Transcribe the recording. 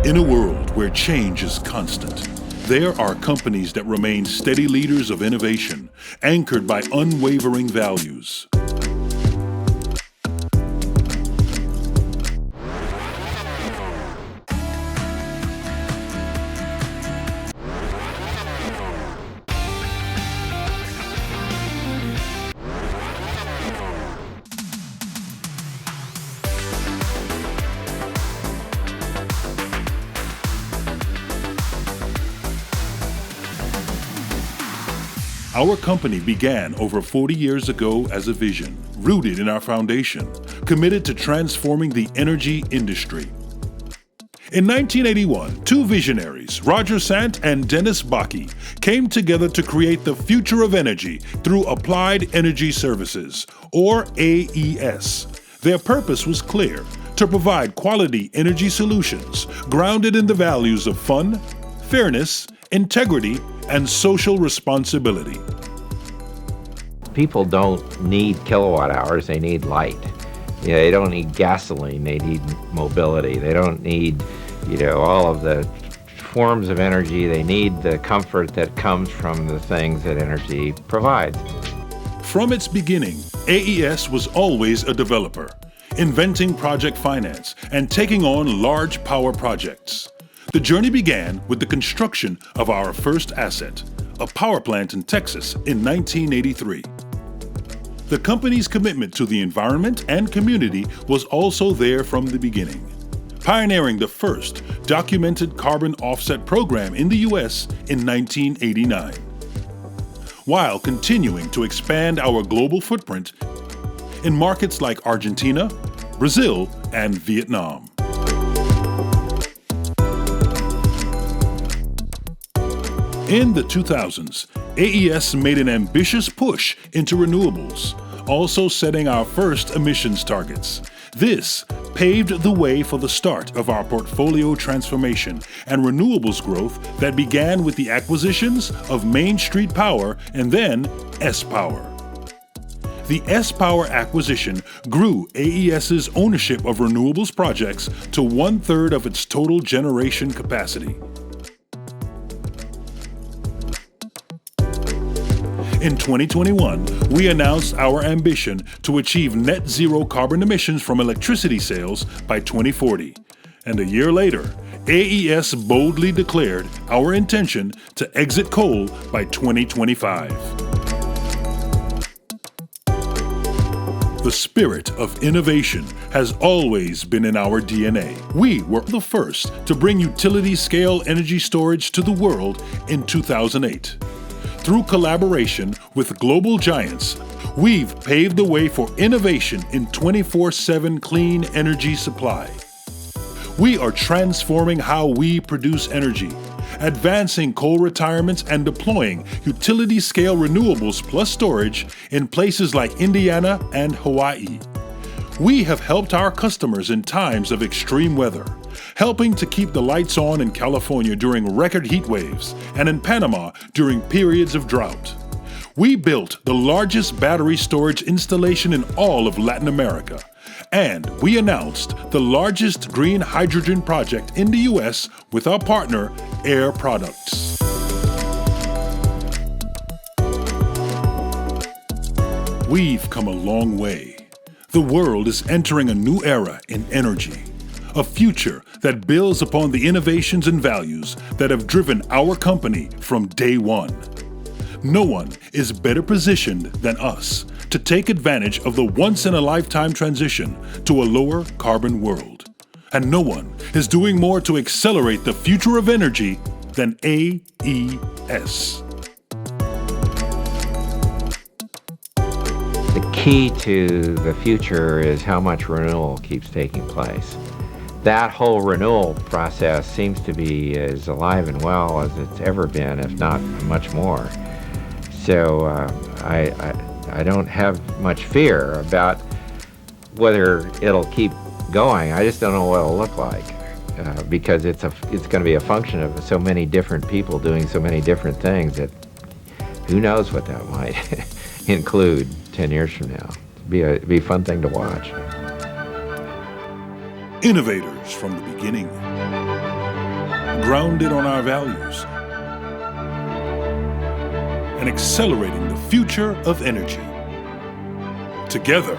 In a world where change is constant, there are companies that remain steady leaders of innovation, anchored by unwavering values. Our company began over 40 years ago as a vision, rooted in our foundation, committed to transforming the energy industry. In 1981, two visionaries, Roger Sant and Dennis Bakke, came together to create the future of energy through Applied Energy Services, or AES. Their purpose was clear: to provide quality energy solutions grounded in the values of fun, fairness, integrity, and social responsibility. People don't need kilowatt hours, they need light. They don't need gasoline, they need mobility. They don't need, all of the forms of energy. They need the comfort that comes from the things that energy provides. From its beginning, AES was always a developer, inventing project finance and taking on large power projects. The journey began with the construction of our first asset, a power plant in Texas in 1983. The company's commitment to the environment and community was also there from the beginning, pioneering the first documented carbon offset program in the U.S. in 1989, while continuing to expand our global footprint in markets like Argentina, Brazil, and Vietnam. In the 2000s, AES made an ambitious push into renewables, also setting our first emissions targets. This paved the way for the start of our portfolio transformation and renewables growth that began with the acquisitions of Main Street Power and then S-Power. The S-Power acquisition grew AES's ownership of renewables projects to 1/3 of its total generation capacity. In 2021, we announced our ambition to achieve net zero carbon emissions from electricity sales by 2040. And a year later, AES boldly declared our intention to exit coal by 2025. The spirit of innovation has always been in our DNA. We were the first to bring utility-scale energy storage to the world in 2008. Through collaboration with global giants, we've paved the way for innovation in 24/7 clean energy supply. We are transforming how we produce energy, advancing coal retirements and deploying utility-scale renewables plus storage in places like Indiana and Hawaii. We have helped our customers in times of extreme weather, helping to keep the lights on in California during record heat waves and in Panama during periods of drought. We built the largest battery storage installation in all of Latin America, and we announced the largest green hydrogen project in the U.S. with our partner, Air Products. We've come a long way. The world is entering a new era in energy, a future that builds upon the innovations and values that have driven our company from day one. No one is better positioned than us to take advantage of the once-in-a-lifetime transition to a lower carbon world. And no one is doing more to accelerate the future of energy than AES. The key to the future is how much renewal keeps taking place. That whole renewal process seems to be as alive and well as it's ever been, if not much more. So I don't have much fear about whether it'll keep going. I just don't know what it'll look like because it's going to be a function of so many different people doing so many different things that who knows what that might include 10 years from now. It'd be a fun thing to watch. Innovators from the beginning. grounded on our values, and accelerating the future of energy. Together,